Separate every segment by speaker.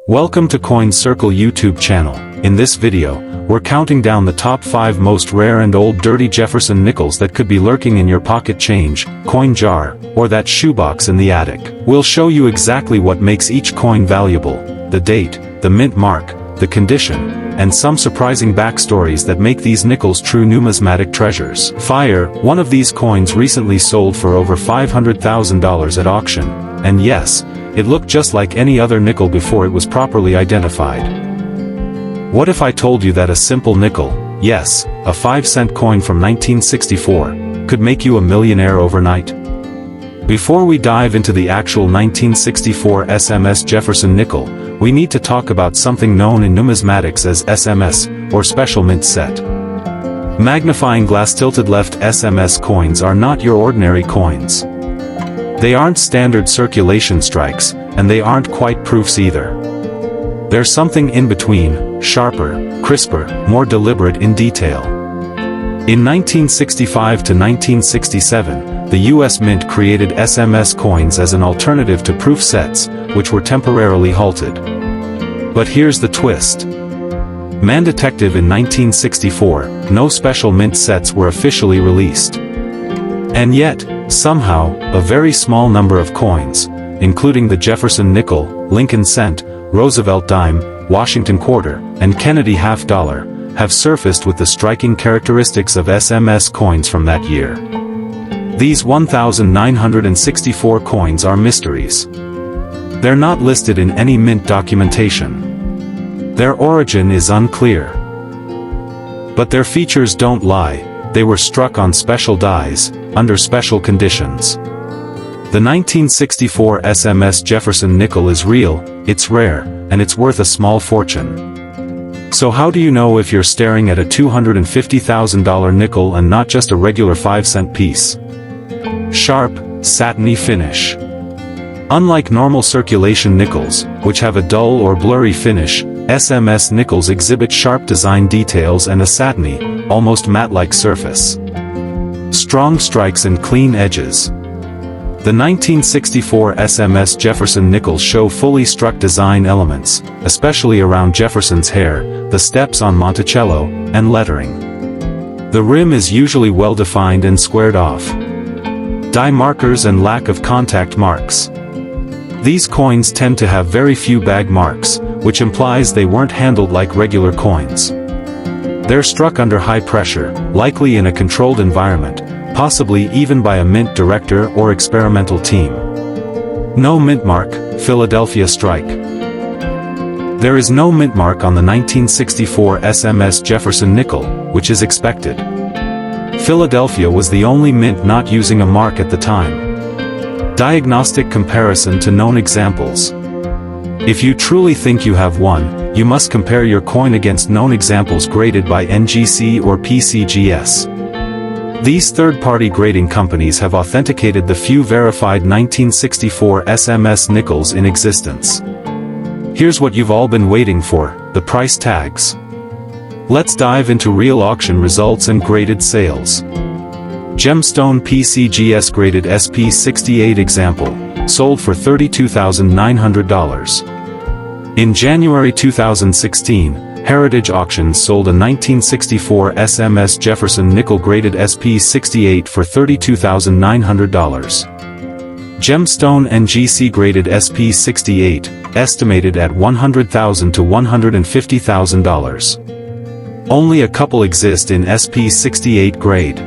Speaker 1: Welcome to Coin Circle YouTube channel. In this video, we're counting down the top 5 most rare and old dirty Jefferson nickels that could be lurking in your pocket change, coin jar, or that shoebox in the attic. We'll show you exactly what makes each coin valuable, the date, the mint mark, the condition, and some surprising backstories that make these nickels true numismatic treasures. Fire, one of these coins recently sold for over $500,000 at auction, and yes, it looked just like any other nickel before it was properly identified. What if I told you that a simple nickel, yes, a 5-cent coin from 1964, could make you a millionaire overnight? Before we dive into the actual 1964 SMS Jefferson nickel, we need to talk about something known in numismatics as SMS, or special mint set. Magnifying glass tilted left SMS coins are not your ordinary coins. They aren't standard circulation strikes, and they aren't quite proofs either. There's something in between, sharper, crisper, more deliberate in detail. In 1965 to 1967, the US Mint created SMS coins as an alternative to proof sets, which were temporarily halted. But here's the twist. Man Detective in 1964, no special mint sets were officially released. And yet, somehow, a very small number of coins, including the Jefferson nickel, Lincoln cent, Roosevelt dime, Washington quarter, and Kennedy half dollar, have surfaced with the striking characteristics of SMS coins from that year. These 1,964 coins are mysteries. They're not listed in any mint documentation. Their origin is unclear. But their features don't lie, they were struck on special dies, under special conditions. The 1964 SMS Jefferson nickel is real, it's rare, and it's worth a small fortune. So how do you know if you're staring at a $250,000 nickel and not just a regular 5-cent piece? Sharp, satiny finish. Unlike normal circulation nickels, which have a dull or blurry finish, SMS nickels exhibit sharp design details and a satiny, almost matte-like surface. Strong strikes and clean edges. The 1964 SMS Jefferson nickels show fully struck design elements, especially around Jefferson's hair, the steps on Monticello, and lettering. The rim is usually well defined and squared off. Die markers and lack of contact marks. These coins tend to have very few bag marks, which implies they weren't handled like regular coins. They're struck under high pressure, likely in a controlled environment, possibly even by a mint director or experimental team. No mint mark, Philadelphia strike. There is no mint mark on the 1964 SMS Jefferson nickel, which is expected. Philadelphia was the only mint not using a mark at the time. Diagnostic comparison to known examples. If you truly think you have one, you must compare your coin against known examples graded by NGC or PCGS. These third-party grading companies have authenticated the few verified 1964 SMS nickels in existence. Here's what you've all been waiting for, the price tags. Let's dive into real auction results and graded sales. Gemstone PCGS graded SP68 example, sold for $32,900. In January 2016, Heritage Auctions sold a 1964 SMS Jefferson nickel graded SP68 for $32,900. Gemstone NGC graded SP68, estimated at $100,000 to $150,000. Only a couple exist in SP68 grade.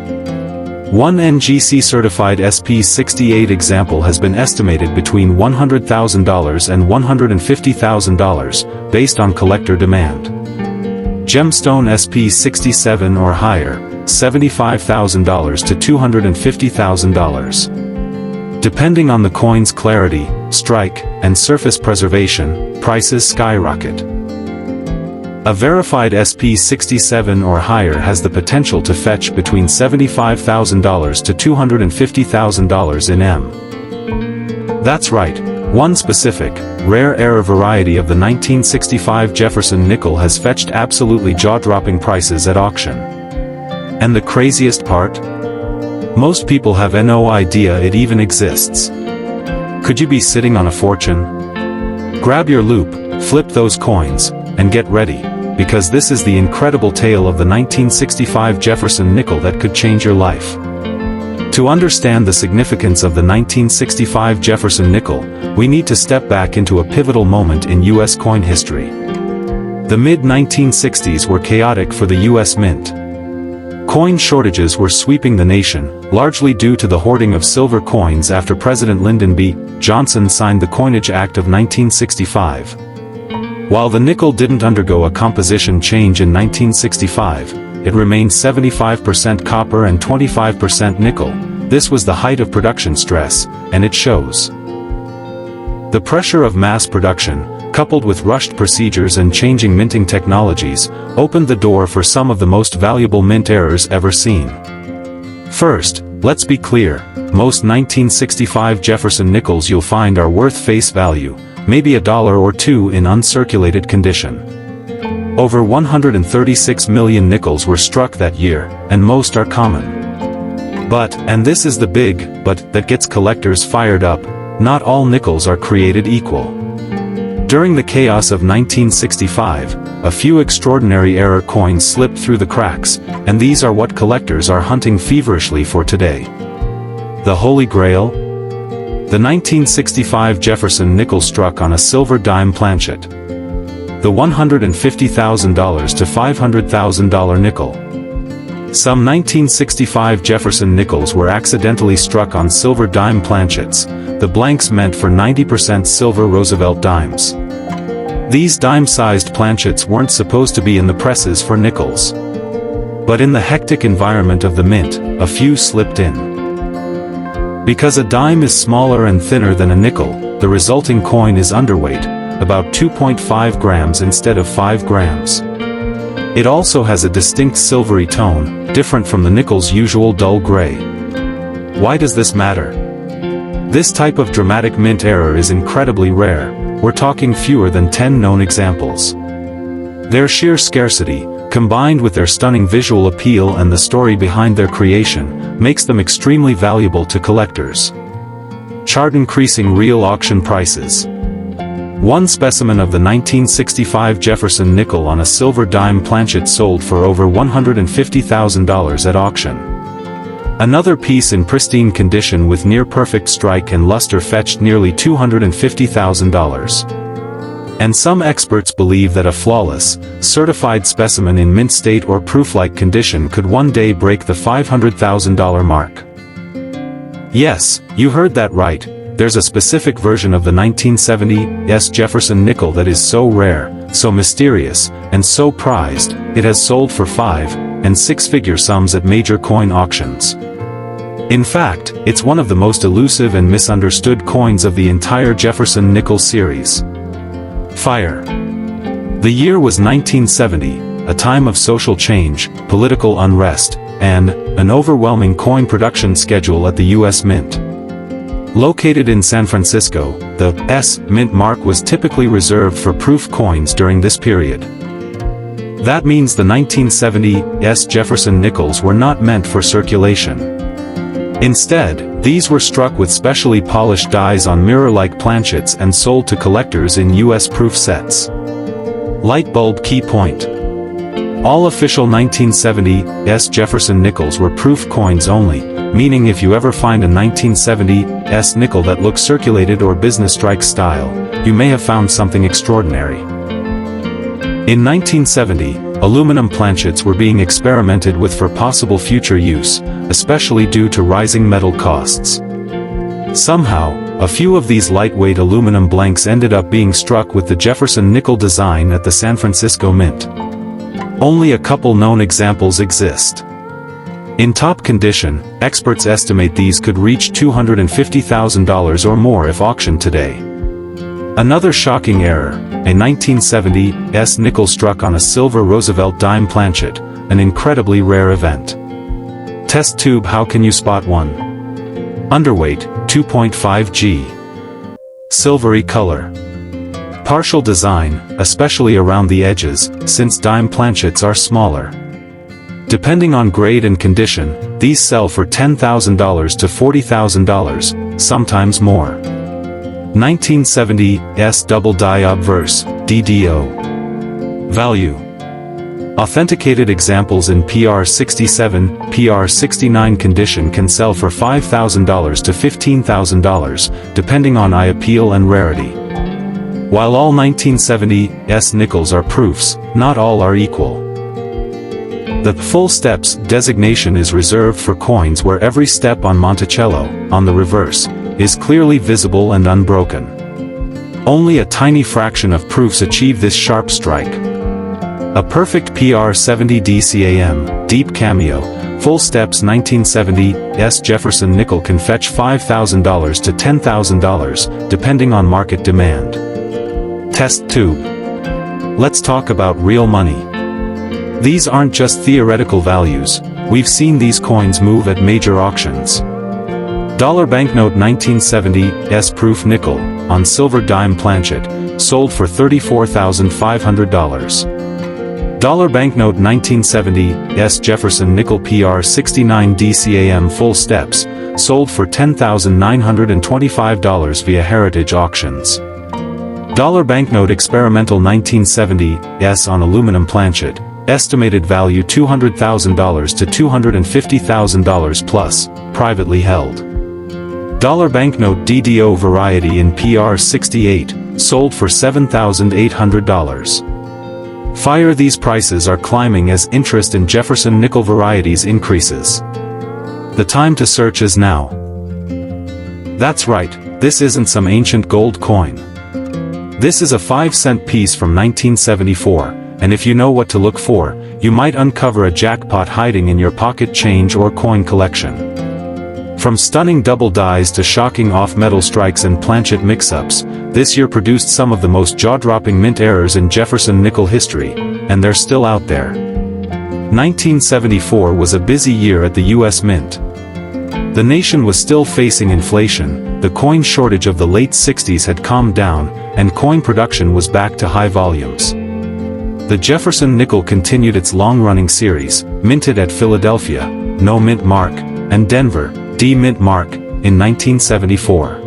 Speaker 1: One NGC certified SP68 example has been estimated between $100,000 and $150,000, based on collector demand. Gemstone SP67 or higher, $75,000 to $250,000. Depending on the coin's clarity, strike, and surface preservation, prices skyrocket. A verified SP67 or higher has the potential to fetch between $75,000 to $250,000 in M. That's right, one specific, rare error variety of the 1965 Jefferson nickel has fetched absolutely jaw-dropping prices at auction. And the craziest part? Most people have no idea it even exists. Could you be sitting on a fortune? Grab your loop, Flip those coins, and get ready, because this is the incredible tale of the 1965 Jefferson nickel that could change your life. To understand the significance of the 1965 Jefferson nickel, we need to step back into a pivotal moment in U.S. coin history. The mid-1960s were chaotic for the U.S. Mint. Coin shortages were sweeping the nation, largely due to the hoarding of silver coins after President Lyndon B. Johnson signed the Coinage Act of 1965. While the nickel didn't undergo a composition change in 1965, it remained 75% copper and 25% nickel. This was the height of production stress, and it shows. The pressure of mass production, coupled with rushed procedures and changing minting technologies, opened the door for some of the most valuable mint errors ever seen. First, let's be clear, most 1965 Jefferson nickels you'll find are worth face value, maybe $1 or $2 in uncirculated condition. Over 136 million nickels were struck that year, and most are common. But, and this is the big but that gets collectors fired up, not all nickels are created equal. During the chaos of 1965, a few extraordinary error coins slipped through the cracks, and these are what collectors are hunting feverishly for today. The Holy Grail? The 1965 Jefferson nickel struck on a silver dime planchet. The $150,000 to $500,000 nickel. Some 1965 Jefferson nickels were accidentally struck on silver dime planchets, the blanks meant for 90% silver Roosevelt dimes. These dime-sized planchets weren't supposed to be in the presses for nickels. But in the hectic environment of the mint, a few slipped in. Because a dime is smaller and thinner than a nickel, the resulting coin is underweight, about 2.5 grams instead of 5 grams. It also has a distinct silvery tone, different from the nickel's usual dull gray. Why does this matter? This type of dramatic mint error is incredibly rare. We're talking fewer than 10 known examples. Their sheer scarcity, combined with their stunning visual appeal and the story behind their creation, makes them extremely valuable to collectors. Chart increasing real auction prices. One specimen of the 1965 Jefferson nickel on a silver dime planchet sold for over $150,000 at auction. Another piece in pristine condition with near-perfect strike and luster fetched nearly $250,000. And some experts believe that a flawless, certified specimen in mint state or proof-like condition could one day break the $500,000 mark. Yes, you heard that right. There's a specific version of the 1970s Jefferson nickel that is so rare, so mysterious, and so prized, it has sold for 5- and 6-figure sums at major coin auctions. In fact, it's one of the most elusive and misunderstood coins of the entire Jefferson nickel series. Fire. The year was 1970, a time of social change, political unrest, and an overwhelming coin production schedule at the U.S. Mint. Located in San Francisco, the S Mint mark was typically reserved for proof coins during this period. That means the 1970s Jefferson nickels were not meant for circulation. Instead, these were struck with specially polished dies on mirror-like planchets and sold to collectors in U.S. proof sets. Light bulb key point. All official 1970s Jefferson nickels were proof coins only, meaning if you ever find a 1970s nickel that looks circulated or business strike style, you may have found something extraordinary. In 1970, aluminum planchets were being experimented with for possible future use, especially due to rising metal costs. Somehow, a few of these lightweight aluminum blanks ended up being struck with the Jefferson nickel design at the San Francisco Mint. Only a couple known examples exist. In top condition, experts estimate these could reach $250,000 or more if auctioned today. Another shocking error, a 1970s nickel struck on a silver Roosevelt dime planchet, an incredibly rare event. Test tube. How can you spot one? Underweight, 2.5 g. Silvery color. Partial design, especially around the edges, since dime planchets are smaller. Depending on grade and condition, these sell for $10,000 to $40,000, sometimes more. 1970s double die obverse, DDO. Value. Authenticated examples in PR67, PR69 condition can sell for $5,000 to $15,000, depending on eye appeal and rarity. While all 1970s nickels are proofs, not all are equal. The full steps designation is reserved for coins where every step on Monticello, on the reverse, is clearly visible and unbroken. Only a tiny fraction of proofs achieve this sharp strike. A perfect PR70 DCAM, deep cameo, full steps 1970s Jefferson nickel can fetch $5,000 to $10,000, depending on market demand. Test tube. Let's talk about real money. These aren't just theoretical values, we've seen these coins move at major auctions. Dollar banknote 1970s proof nickel, on silver dime planchet, sold for $34,500. Dollar banknote 1970s Jefferson Nickel PR69 DCAM full steps, sold for $10,925 via heritage auctions. Dollar banknote experimental 1970s on aluminum planchet, estimated value $200,000 to $250,000 plus, privately held. Dollar banknote DDO variety in PR68, sold for $7,800. Fire. These prices are climbing as interest in Jefferson nickel varieties increases. The time to search is now. That's right, this isn't some ancient gold coin. This is a 5-cent piece from 1974, and if you know what to look for, you might uncover a jackpot hiding in your pocket change or coin collection. From stunning double dies to shocking off-metal strikes and planchet mix-ups, this year produced some of the most jaw-dropping mint errors in Jefferson nickel history, and they're still out there. 1974 was a busy year at the U.S. Mint. The nation was still facing inflation, the coin shortage of the late 60s had calmed down, and coin production was back to high volumes. The Jefferson Nickel continued its long-running series, minted at Philadelphia, no mint mark, and Denver, D mint mark, in 1974.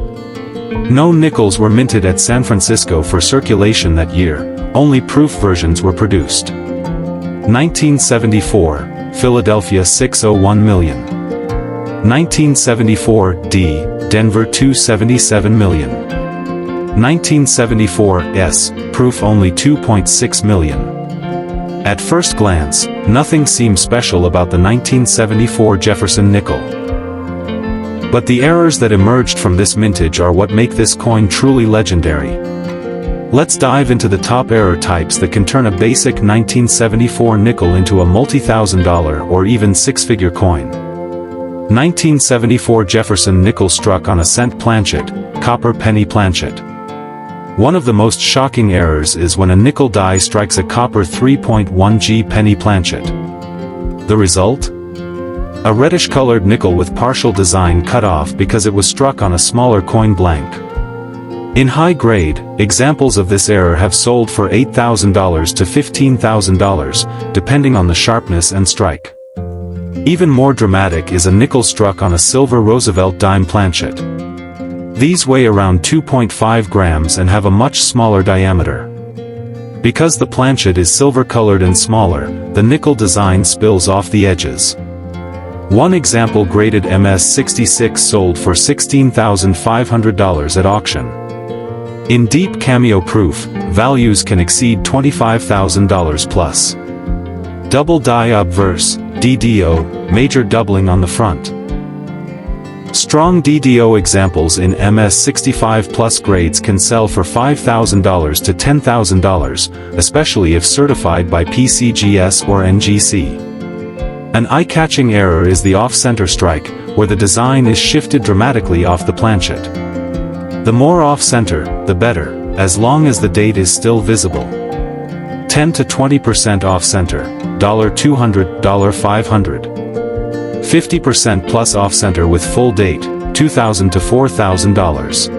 Speaker 1: No nickels were minted at San Francisco for circulation that year, only proof versions were produced. 1974, Philadelphia 601 million. 1974, D, Denver 277 million. 1974, S, proof only 2.6 million. At first glance, nothing seems special about the 1974 Jefferson nickel. But the errors that emerged from this mintage are what make this coin truly legendary. Let's dive into the top error types that can turn a basic 1974 nickel into a multi-$1,000 or even six-figure coin. 1974 Jefferson nickel struck on a cent planchet, copper penny planchet. One of the most shocking errors is when a nickel die strikes a copper 3.1G penny planchet. The result? A reddish-colored nickel with partial design cut off because it was struck on a smaller coin blank. In high grade, examples of this error have sold for $8,000 to $15,000, depending on the sharpness and strike. Even more dramatic is a nickel struck on a silver Roosevelt dime planchet. These weigh around 2.5 grams and have a much smaller diameter. Because the planchet is silver-colored and smaller, the nickel design spills off the edges. One example graded MS66 sold for $16,500 at auction. In deep cameo proof, values can exceed $25,000 plus. Double die obverse, DDO, major doubling on the front. Strong DDO examples in MS65 plus grades can sell for $5,000 to $10,000, especially if certified by PCGS or NGC. An eye-catching error is the off-center strike, where the design is shifted dramatically off the planchet. The more off-center, the better, as long as the date is still visible. 10 to 20% off-center, $200, $500. 50% plus off-center with full date, $2,000 to $4,000.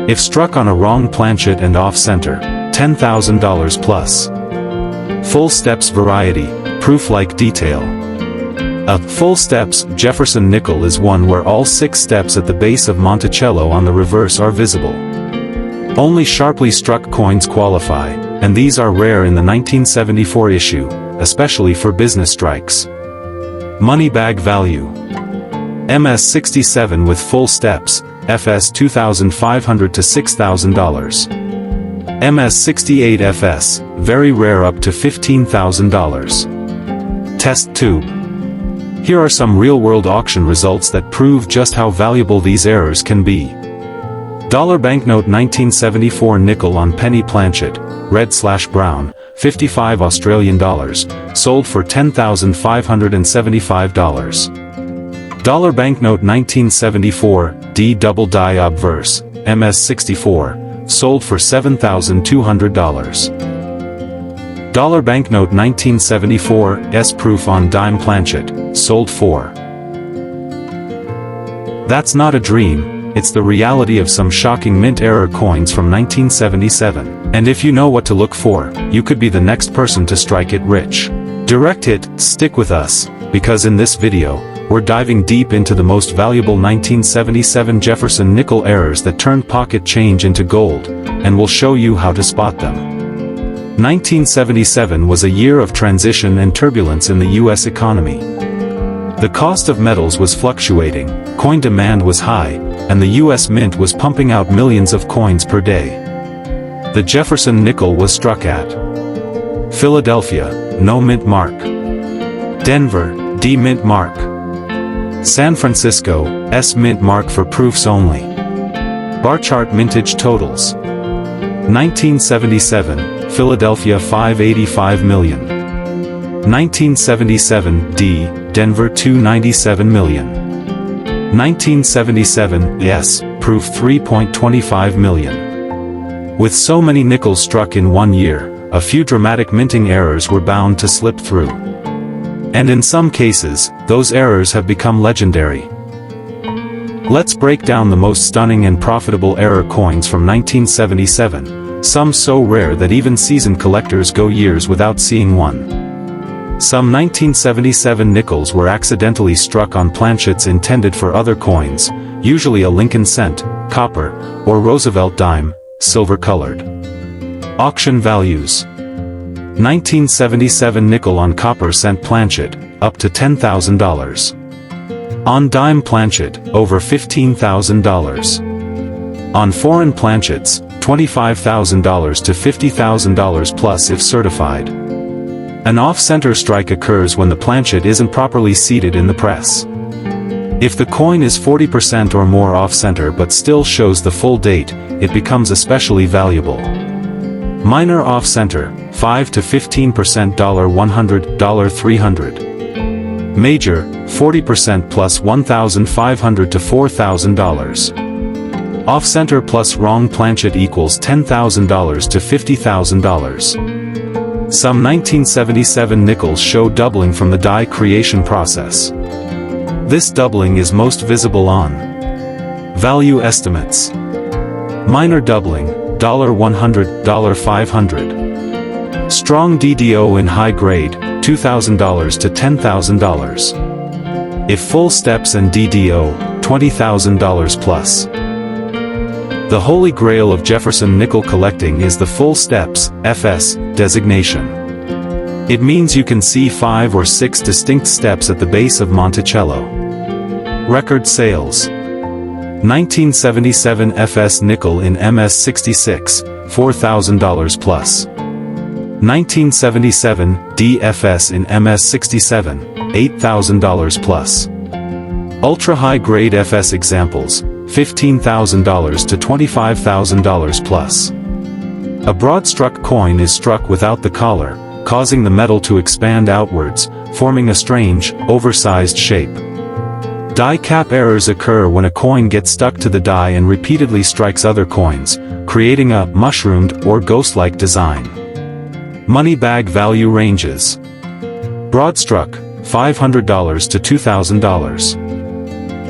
Speaker 1: If struck on a wrong planchet and off-center, $10,000 plus. Full steps variety, proof-like detail. A full steps Jefferson nickel is one where all 6 steps at the base of Monticello on the reverse are visible. Only sharply struck coins qualify, and these are rare in the 1974 issue, especially for business strikes. Money bag value. MS 67 with full steps, FS $2,500 to $6,000. MS 68 FS, very rare up to $15,000. Test tube. Here are some real-world auction results that prove just how valuable these errors can be. Dollar banknote 1974 nickel on penny planchet, red/brown, 55 Australian dollars, sold for $10,575. Dollar banknote 1974, D double die obverse, MS 64, sold for $7,200. Dollar banknote 1974, S proof on dime planchet, sold for. That's not a dream, it's the reality of some shocking mint error coins from 1977. And if you know what to look for, you could be the next person to strike it rich. Direct hit, stick with us, because in this video, we're diving deep into the most valuable 1977 Jefferson nickel errors that turned pocket change into gold, and we'll show you how to spot them. 1977 was a year of transition and turbulence in the US economy. The cost of metals was fluctuating, coin demand was high, and the US Mint was pumping out millions of coins per day. The Jefferson nickel was struck at Philadelphia, no mint mark. Denver, D mint mark. San Francisco, S mint mark for proofs only. Bar chart mintage totals. 1977, Philadelphia 585 million. 1977, D, Denver 297 million. 1977, S, proof 3.25 million. With so many nickels struck in one year, a few dramatic minting errors were bound to slip through. And in some cases, those errors have become legendary. Let's break down the most stunning and profitable error coins from 1977, some so rare that even seasoned collectors go years without seeing one. Some 1977 nickels were accidentally struck on planchets intended for other coins, usually a Lincoln cent, copper, or Roosevelt dime, silver-colored. Auction values. 1977 nickel on copper cent planchet, up to $10,000. On dime planchet, over $15,000. On foreign planchets, $25,000 to $50,000 plus if certified. An off-center strike occurs when the planchet isn't properly seated in the press. If the coin is 40% or more off-center but still shows the full date, it becomes especially valuable. Minor off-center, 5 to 15% $100, $300. Major, 40% plus $1,500 to $4,000. Off-center plus wrong planchet equals $10,000 to $50,000. Some 1977 nickels show doubling from the die creation process. This doubling is most visible on value estimates. Minor doubling, $100, $500. Strong DDO in high grade, $2,000 to $10,000. If full steps and DDO, $20,000 plus. The holy grail of Jefferson nickel collecting is the full steps, FS, designation. It means you can see 5 or 6 distinct steps at the base of Monticello. Record sales. 1977 FS nickel in MS 66, $4,000 plus. 1977 DFS in MS 67, $8,000 plus. Ultra-high grade FS examples, $15,000 to $25,000 plus. A broad-struck coin is struck without the collar, causing the metal to expand outwards, forming a strange, oversized shape. Die cap errors occur when a coin gets stuck to the die and repeatedly strikes other coins, creating a mushroomed or ghost-like design. Money bag value ranges. Broad-struck, $500 to $2,000.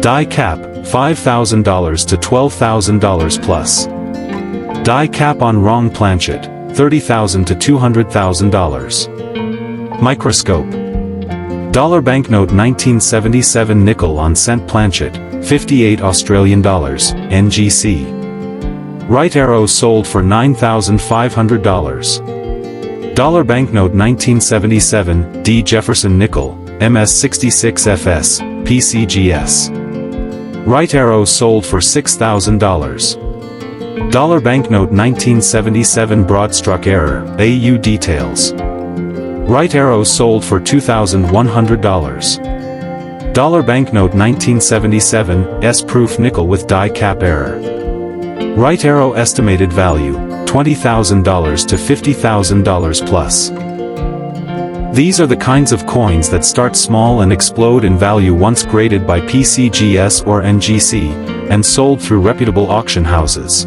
Speaker 1: Die cap, $5,000 to $12,000 plus. Die cap on wrong planchet, $30,000 to $200,000. Microscope. Dollar banknote 1977 nickel on cent planchet, 58 Australian dollars, NGC. Right arrow sold for $9,500. Dollar banknote 1977, D. Jefferson Nickel, MS66FS, PCGS. Right arrow sold for $6,000. Dollar banknote 1977 broad-struck error, AU details. Right arrow sold for $2,100. Dollar banknote 1977, S-proof nickel with die cap error. Right arrow estimated value, $20,000 to $50,000 plus. These are the kinds of coins that start small and explode in value once graded by PCGS or NGC, and sold through reputable auction houses.